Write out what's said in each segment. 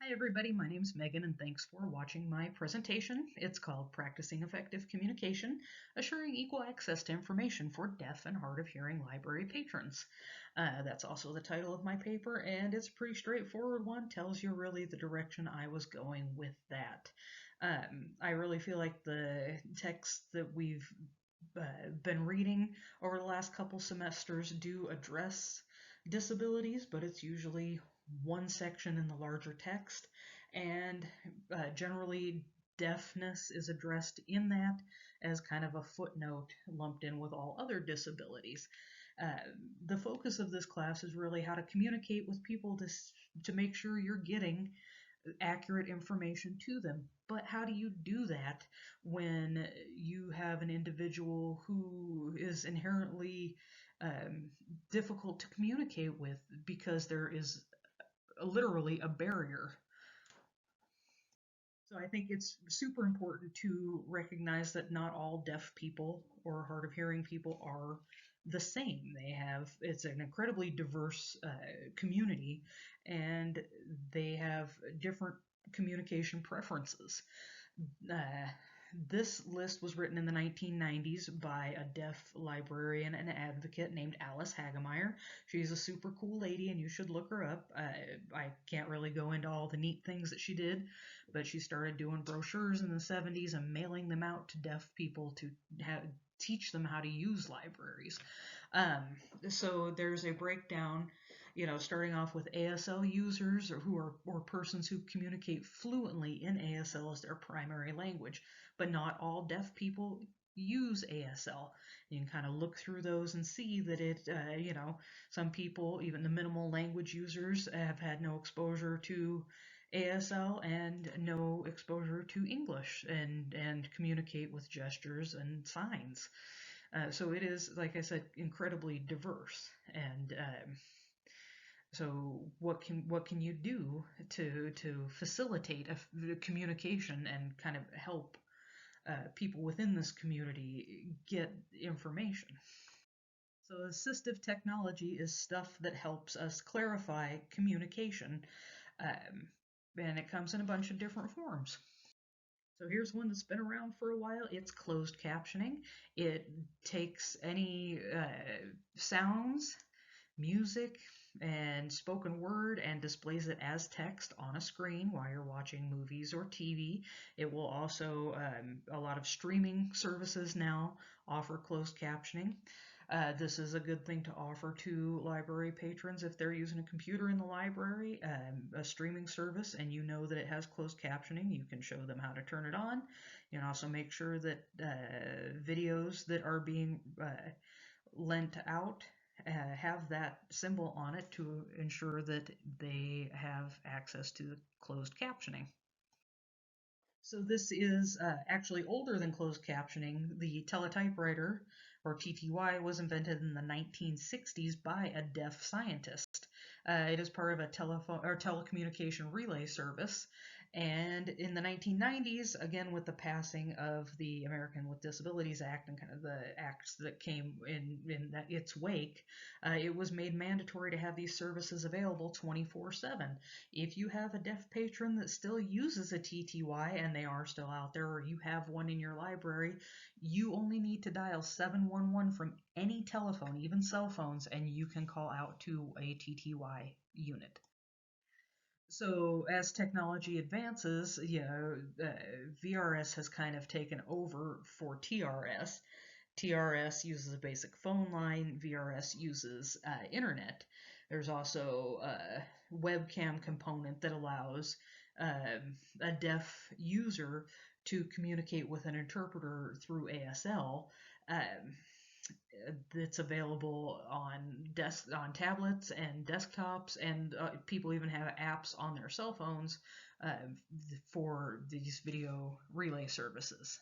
Hi everybody, my name's Megan and thanks for watching my presentation. It's called Practicing Effective Communication, Assuring Equal Access to Information for Deaf and Hard of Hearing Library Patrons. That's also the title of my paper, and it's a pretty straightforward one, tells you really the direction I was going with that. I really feel like the texts that we've been reading over the last couple semesters do address disabilities, but it's usually one section in the larger text, and generally deafness is addressed in that as kind of a footnote lumped in with all other disabilities. Uh, the focus of this class is really how to communicate with people to make sure you're getting accurate information to them. But how do you do that when you have an individual who is inherently difficult to communicate with because there is literally a barrier? So I think it's super important to recognize that not all deaf people or hard of hearing people are the same. It's an incredibly diverse community, and they have different communication preferences. Uh, this list was written in the 1990s by a deaf librarian and advocate named Alice Hagemeyer. She's a super cool lady, and you should look her up. I can't really go into all the neat things that she did, but she started doing brochures in the 70s and mailing them out to deaf people to teach them how to use libraries. Um, so there's a breakdown, starting off with ASL users or persons who communicate fluently in ASL as their primary language, but not all deaf people use ASL. You can kind of look through those and see that some people, even the minimal language users, have had no exposure to ASL and no exposure to English and communicate with gestures and signs. So it is, like I said, incredibly diverse. And so what can you do to facilitate a communication and kind of help people within this community get information? So assistive technology is stuff that helps us clarify communication, um, and it comes in a bunch of different forms. So here's one that's been around for a while. It's closed captioning. It takes any sounds, music, and spoken word and displays it as text on a screen while you're watching movies or TV. It will also, a lot of streaming services now offer closed captioning. This is a good thing to offer to library patrons if they're using a computer in the library, a streaming service, and you know that it has closed captioning. You can show them how to turn it on. You can also make sure that videos that are being lent out have that symbol on it to ensure that they have access to the closed captioning. So this is actually older than closed captioning. The teletypewriter, or TTY, was invented in the 1960s by a deaf scientist. It is part of a telephone or telecommunication relay service. And in the 1990s, again with the passing of the American with Disabilities Act and kind of the acts that came in its wake, it was made mandatory to have these services available 24/7. If you have a deaf patron that still uses a TTY and they are still out there, or you have one in your library, you only need to dial 711 from any telephone, even cell phones, and you can call out to a TTY unit. So as technology advances, VRS has kind of taken over for TRS. TRS uses a basic phone line, VRS uses internet. There's also a webcam component that allows a deaf user to communicate with an interpreter through ASL. It's available on tablets and desktops, and people even have apps on their cell phones for these video relay services.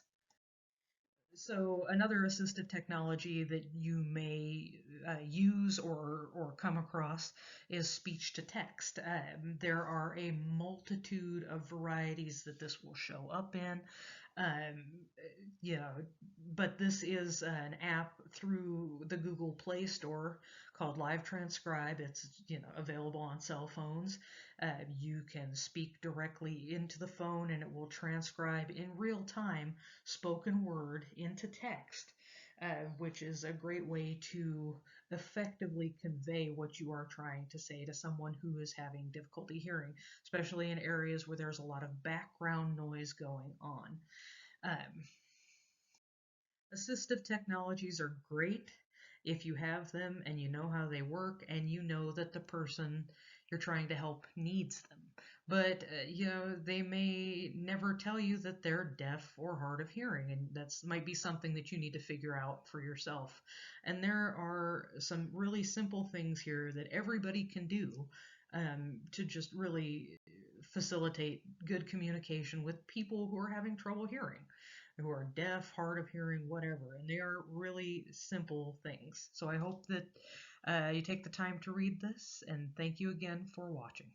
So another assistive technology that you may use or come across is speech to text. There are a multitude of varieties that this will show up in. Um, yeah, but this is an app through the Google Play Store called Live Transcribe. It's available on cell phones. You can speak directly into the phone, and it will transcribe in real time spoken word into text, which is a great way to effectively convey what you are trying to say to someone who is having difficulty hearing, especially in areas where there's a lot of background noise going on. Um, Assistive technologies are great if you have them and you know how they work and you know that the person you're trying to help needs them. But they may never tell you that they're deaf or hard of hearing, and that's might be something that you need to figure out for yourself. And there are some really simple things here that everybody can do to just really facilitate good communication with people who are having trouble hearing, who are deaf, hard of hearing, whatever. And they are really simple things. So I hope that you take the time to read this, and thank you again for watching.